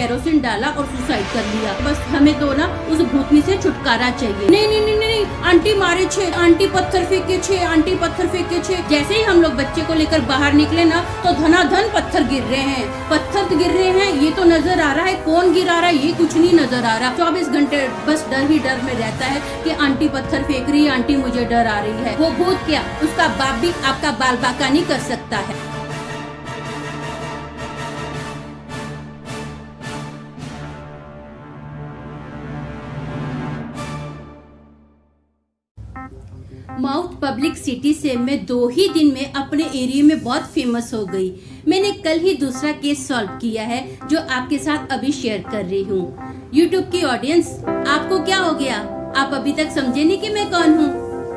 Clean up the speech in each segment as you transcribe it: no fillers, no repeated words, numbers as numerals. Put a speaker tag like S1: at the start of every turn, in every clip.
S1: Kerosene डाला और suicide कर लिया। बस हमें तो ना उस भूतनी से छुटकारा चाहिए। नहीं नहीं नहीं नहीं, आंटी मारे छे, आंटी पत्थर फेंके छे, आंटी पत्थर फेंके छे। जैसे ही हम लोग बच्चे को लेकर बाहर निकले ना तो धनाधन पत्थर गिर रहे हैं, पत्थर गिर रहे हैं। ये तो नजर आ रहा है, कौन गिरा रहा है ये कुछ नहीं नजर आ रहा। 24 घंटे बस डर ही डर में रहता है कि आंटी पत्थर फेंक रही है, आंटी मुझे डर आ रही है। वो भूत क्या, उसका बाप भी आपका बाल बाका नहीं कर सकता है। माउथ पब्लिक सिटी से मैं 2 ही दिन में अपने एरिया में बहुत फेमस हो गई। मैंने कल ही दूसरा केस सॉल्व किया है जो आपके साथ अभी शेयर कर रही हूँ। यूट्यूब की ऑडियंस, आपको क्या हो गया? आप अभी तक समझे नहीं कि मैं कौन हूँ?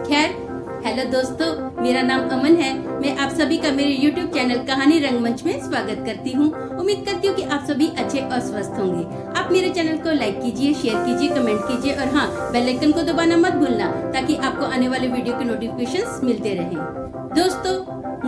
S1: खैर, हेलो दोस्तों, मेरा नाम अमन है। मैं आप सभी का मेरे YouTube चैनल कहानी रंगमंच में स्वागत करती हूँ। उम्मीद करती हूँ कि आप सभी अच्छे और स्वस्थ होंगे। आप मेरे चैनल को लाइक कीजिए, शेयर कीजिए, कमेंट कीजिए और हाँ, बेल आइकन को दबाना मत भूलना ताकि आपको आने वाले वीडियो के नोटिफिकेशंस मिलते रहे। दोस्तों,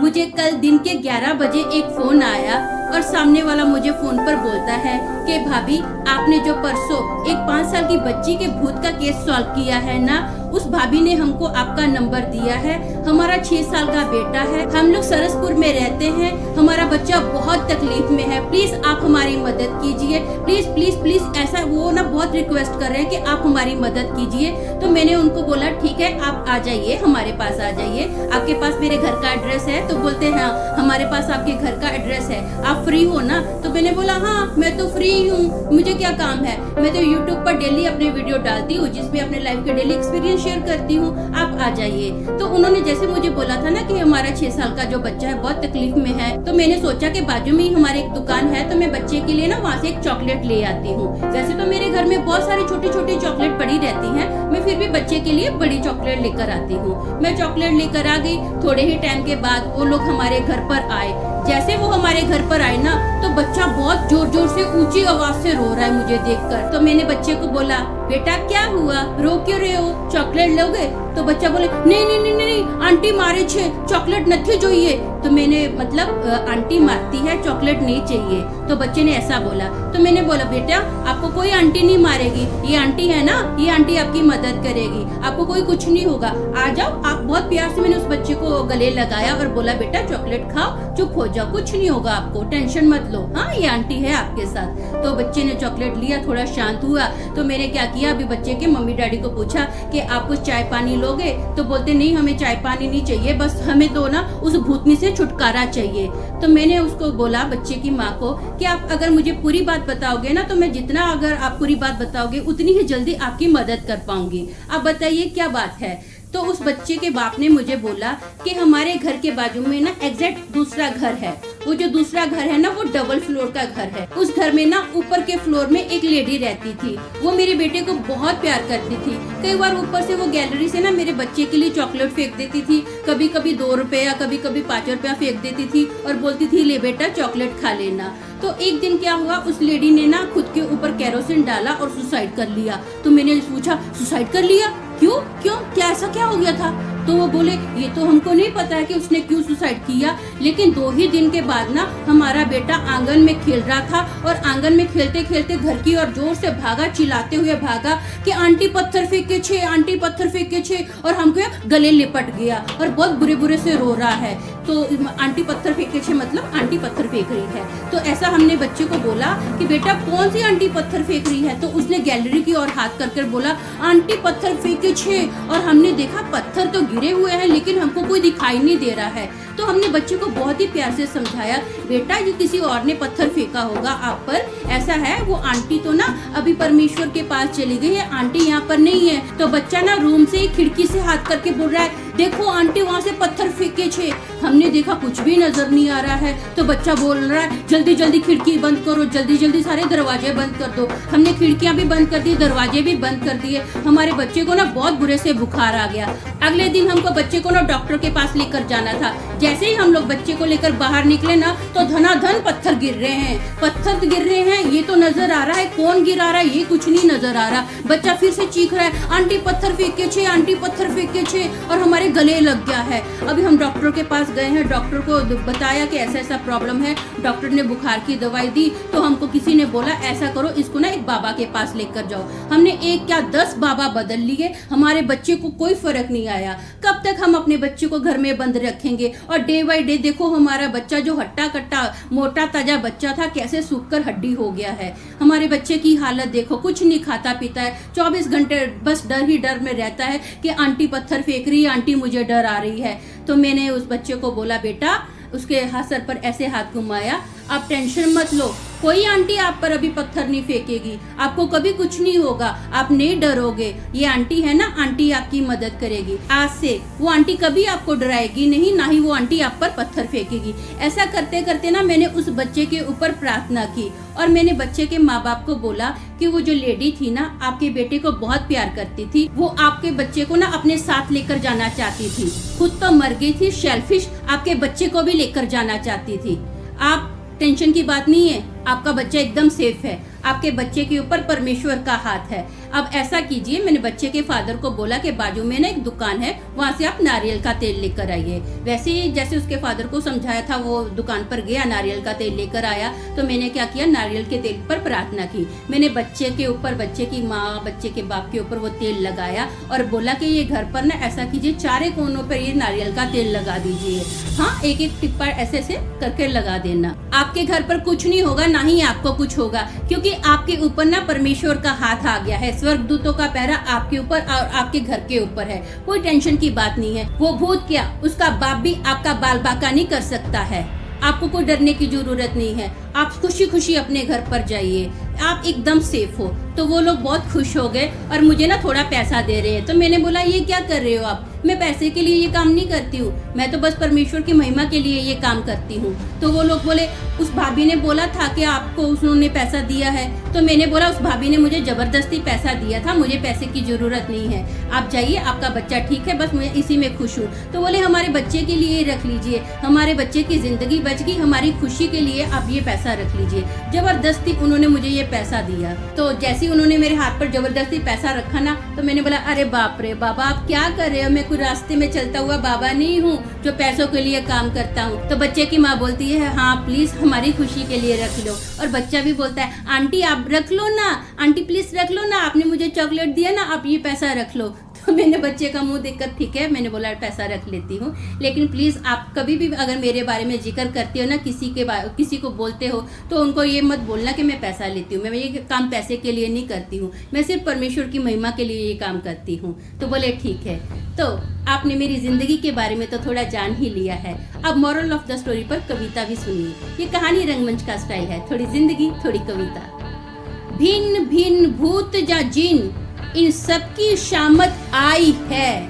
S1: मुझे कल दिन के 11 बजे एक फोन आया और सामने वाला मुझे फोन पर बोलता है कि भाभी, आपने जो परसों एक 5 साल की बच्ची के भूत का केस सॉल्व किया है ना, उस भाभी ने हमको आपका नंबर दिया है। हमारा 6 साल का बेटा है, हम लोग सरसपुर में रहते हैं, हमारा बच्चा बहुत तकलीफ में है, प्लीज आप हमारी मदद कीजिए, प्लीज प्लीज प्लीज। ऐसा वो ना बहुत रिक्वेस्ट कर रहे हैं कि आप हमारी मदद कीजिए। तो मैंने उनको बोला ठीक है, आप आ जाइए, हमारे पास आ जाइए, आपके पास मेरे घर का एड्रेस है? तो बोलते हैं हाँ, हमारे पास आपके घर का एड्रेस है, आप फ्री हो ना? तो मैंने बोला हाँ, मैं तो फ्री हूँ, मुझे क्या काम है, मैं तो यूट्यूब पर डेली अपने वीडियो डालती हूँ जिसमें अपने लाइफ के डेली एक्सपीरियंस शेयर करती हूँ, आप आ जाइए। तो उन्होंने जैसे मुझे बोला था ना कि हमारा 6 साल का जो बच्चा है बहुत तकलीफ में है, तो मैंने सोचा कि बाजू में ही हमारी एक दुकान है, तो मैं बच्चे के लिए ना वहाँ से एक चॉकलेट ले आती हूँ। वैसे तो मेरे घर में बहुत सारी छोटी छोटी चॉकलेट पड़ी रहती है, मैं फिर भी बच्चे के लिए बड़ी चॉकलेट लेकर आती हूँ। मैं चॉकलेट लेकर आ गई। थोड़े ही टाइम के बाद वो लोग हमारे घर पर आए। जैसे वो हमारे घर पर आए ना तो बच्चा बहुत जोर जोर से ऊंची आवाज से रो रहा है मुझे देखकर। तो मैंने बच्चे को बोला, बेटा क्या हुआ, रो क्यों रहे हो, चॉकलेट लोगे? तो बच्चा बोले नहीं नहीं नहीं नहीं, आंटी मारे छे, चॉकलेट नहीं चाहिए। तो मैंने मतलब आंटी मारती है, चॉकलेट नहीं चाहिए। तो बच्चे ने ऐसा बोला। तो मैंने बोला, बेटा आपको कोई आंटी नहीं मारेगी, ये आंटी है ना, ये आंटी आपकी मदद करेगी, आपको कोई कुछ नहीं होगा, आ जाओ आप। बहुत प्यार से मैंने उस बच्चे को गले लगाया और बोला, बेटा चॉकलेट खाओ, चुप हो जाओ, कुछ नहीं होगा आपको, टेंशन मत लो, हाँ ये आंटी है आपके साथ। तो बच्चे ने चॉकलेट लिया, थोड़ा शांत हुआ। तो मैंने क्या किया, अभी बच्चे के मम्मी डैडी को पूछा कि आप कुछ चाय पानी लोगे? तो बोलते नहीं, हमें चाय पानी नहीं चाहिए, बस हमें तो ना उस भूतनी से छुटकारा चाहिए। तो मैंने उसको बोला, बच्चे की माँ को, कि आप अगर मुझे पूरी बात बताओगे ना तो मैं जितना अगर आप पूरी बात बताओगे उतनी ही जल्दी आपकी मदद कर पाऊंगी। आप बताइए क्या बात है? तो उस बच्चे के बाप ने मुझे बोला कि हमारे घर के बाजू में ना एग्जैक्ट दूसरा घर है। वो जो दूसरा घर है ना वो डबल फ्लोर का घर है। उस घर में ना ऊपर के फ्लोर में एक लेडी रहती थी। वो मेरे बेटे को बहुत प्यार करती थी। कई बार ऊपर से वो गैलरी से ना मेरे बच्चे के लिए चॉकलेट फेंक देती थी। कभी कभी 2 रुपया, कभी कभी 5 रुपया फेंक देती थी और बोलती थी ले बेटा चॉकलेट खा लेना। तो एक दिन क्या हुआ, उस लेडी ने ना खुद के ऊपर केरोसिन डाला और सुसाइड कर लिया। तो मैंने पूछा, सुसाइड कर लिया? क्यों क्यों, क्या ऐसा क्या हो गया था? तो वो बोले, ये तो हमको नहीं पता है कि उसने क्यों सुसाइड किया, लेकिन 2 ही दिन के बाद ना हमारा बेटा आंगन में खेल रहा था और आंगन में खेलते खेलते घर की ओर जोर से भागा, चिल्लाते हुए भागा कि आंटी पत्थर फेंके छे, आंटी पत्थर फेंके छे, और हमको गले लिपट गया और बहुत बुरे बुरे से रो रहा है। तो आंटी पत्थर फेंके छे मतलब आंटी पत्थर फेंक रही है। तो ऐसा हमने बच्चे को बोला कि बेटा कौन सी आंटी पत्थर फेंक रही है? तो उसने गैलरी की ओर हाथ कर बोला, आंटी पत्थर फेंके छे। और हमने देखा पत्थर तो गिरे हुए हैं लेकिन हमको कोई दिखाई नहीं दे रहा है। तो हमने बच्चे को बहुत ही प्यार से समझाया, बेटा ये किसी और ने पत्थर फेंका होगा आप पर, ऐसा है, वो आंटी तो ना अभी परमेश्वर के पास चली गई है, आंटी यहाँ पर नहीं है। तो बच्चा ना रूम से खिड़की से हाथ करके बोल रहा है, देखो आंटी वहाँ से पत्थर फेंके छे। हमने देखा कुछ भी नजर नहीं आ रहा है। तो बच्चा बोल रहा है, जल्दी जल्दी खिड़की बंद करो, जल्दी जल्दी सारे दरवाजे बंद कर दो। हमने खिड़कियां भी बंद कर दी, दरवाजे भी बंद कर दिए। हमारे बच्चे को ना बहुत बुरे से बुखार आ गया। अगले दिन हमको बच्चे को ना डॉक्टर के पास लेकर जाना था। जैसे ही हम लोग बच्चे को लेकर बाहर निकले ना तो धनाधन पत्थर गिर रहे हैं, पत्थर गिर रहे हैं। ये तो नजर आ रहा है, कौन गिरा रहा है ये कुछ नहीं नजर आ रहा। बच्चा फिर से चीख रहा है, आंटी पत्थर फेंके छे, आंटी पत्थर फेंके छे, और हमारे गले लग गया है। अभी हम डॉक्टर के पास गए हैं, डॉक्टर को बताया कि ऐसा ऐसा प्रॉब्लम है। डॉक्टर ने बुखार की दवाई दी तो हमको किसी ने बोला ऐसा करो, इसको ना एक बाबा के पास लेकर जाओ। हमने एक क्या 10 बाबा बदल लिए, हमारे बच्चे को कोई फर्क नहीं आया। कब तक हम अपने बच्चे को घर में बंद रखेंगे? और डे बाय डे देखो हमारा बच्चा जो हट्टा कट्टा मोटा ताजा बच्चा था कैसे सूखकर हड्डी हो गया है। हमारे बच्चे की हालत देखो, कुछ नहीं खाता पीता है, 24 घंटे बस डर ही डर में रहता है कि आंटी पत्थर फेंक रही है, आंटी मुझे डर आ रही है। तो मैंने उस बच्चे को बोला, बेटा, उसके सर पर ऐसे हाथ घुमाया, आप टेंशन मत लो, कोई आंटी आप पर अभी पत्थर नहीं फेंकेगी, आपको कभी कुछ नहीं होगा, आप नहीं डरोगे, ये आंटी है ना, आंटी आपकी मदद करेगी। आज से वो आंटी कभी आपको डराएगी नहीं, ना ही वो आंटी आप पर पत्थर फेंकेगी। ऐसा करते करते ना मैंने उस बच्चे के ऊपर प्रार्थना की और मैंने बच्चे के माँ बाप को बोला कि वो जो लेडी थी ना, आपके बेटे को बहुत प्यार करती थी, वो आपके बच्चे को ना अपने साथ लेकर जाना चाहती थी, खुद तो मर गई थी, सेल्फिश, आपके बच्चे को भी लेकर जाना चाहती थी। आप टेंशन की बात नहीं है, आपका बच्चा एकदम सेफ है, आपके बच्चे के ऊपर परमेश्वर का हाथ है। अब ऐसा कीजिए, मैंने बच्चे के फादर को बोला कि बाजू में ना एक दुकान है, वहाँ से आप नारियल का तेल लेकर आइए। वैसे ही जैसे उसके फादर को समझाया था, वो दुकान पर गया, नारियल का तेल लेकर आया। तो मैंने क्या किया, नारियल के तेल पर प्रार्थना की। मैंने बच्चे के ऊपर, बच्चे की माँ, बच्चे के बाप के ऊपर वो तेल लगाया और बोला कि ये घर पर ना ऐसा कीजिए, चारे कोनों पर ये नारियल का तेल लगा दीजिए। हाँ, एक एक टिप्पा ऐसे ऐसे करके लगा देना। आपके घर पर कुछ नहीं होगा, ना ही आपको कुछ होगा, क्योंकि आपके ऊपर ना परमेश्वर का हाथ आ गया है। स्वर्गदूतों का पहरा आपके ऊपर और आपके घर के ऊपर है। कोई टेंशन की बात नहीं है। वो भूत क्या, उसका बाप भी आपका बाल बाका नहीं कर सकता है। आपको कोई डरने की जरूरत नहीं है। आप खुशी खुशी अपने घर पर जाइए, आप एकदम सेफ हो। तो वो लोग बहुत खुश हो गए और मुझे ना थोड़ा पैसा दे रहे हैं। तो मैंने बोला, ये क्या कर रहे हो आप? मैं पैसे के लिए ये काम नहीं करती हूँ, मैं तो बस परमेश्वर की महिमा के लिए ये काम करती हूँ। तो वो लोग बोले, उस भाभी ने बोला था कि आपको उन्होंने पैसा दिया है। तो मैंने बोला, उस भाभी ने मुझे जबरदस्ती पैसा दिया था, मुझे पैसे की जरूरत नहीं है, आप जाइए, आपका बच्चा ठीक है, बस मैं इसी में खुश हूँ। तो बोले, हमारे बच्चे के लिए रख लीजिए, हमारे बच्चे की जिंदगी बच गई, हमारी खुशी के लिए आप ये पैसा रख लीजिए। जबरदस्ती उन्होंने मुझे ये पैसा दिया। तो जैसे ही उन्होंने मेरे हाथ पर जबरदस्ती पैसा रखा ना, तो मैंने बोला, अरे बाप रे बाबा, आप क्या कर रहे हो? मैं कोई रास्ते में चलता हुआ बाबा नहीं हूँ जो पैसों के लिए काम करता हूँ। तो बच्चे की माँ बोलती है, हाँ प्लीज हमारी खुशी के लिए रख लो। और बच्चा भी बोलता है, आंटी आप रख लो ना, आंटी प्लीज रख लो ना, आपने मुझे चॉकलेट दिया ना, आप ये पैसा रख लो। तो मैंने बच्चे का मुंह देखकर, ठीक है, मैंने बोला पैसा रख लेती हूँ, लेकिन प्लीज आप कभी भी अगर मेरे बारे में जिक्र करते हो ना, किसी को बोलते हो, तो उनको ये मत बोलना कि मैं पैसा लेती हूँ। मैं ये काम पैसे के लिए नहीं करती हूँ, मैं सिर्फ परमेश्वर की महिमा के लिए ये काम करती हूँ। तो बोले ठीक है। तो आपने मेरी जिंदगी के बारे में तो थोड़ा जान ही लिया है, अब मॉरल ऑफ द स्टोरी पर कविता भी सुनिए। ये कहानी रंगमंच का स्टाइल है, थोड़ी जिंदगी थोड़ी कविता। भिन्न भिन्न भूत या जिन, इन सबकी शामत आई है,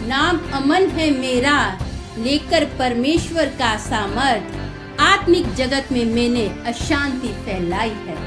S1: नाम अमन है मेरा, लेकर परमेश्वर का सामर्थ, आत्मिक जगत में मैंने अशांति फैलाई है।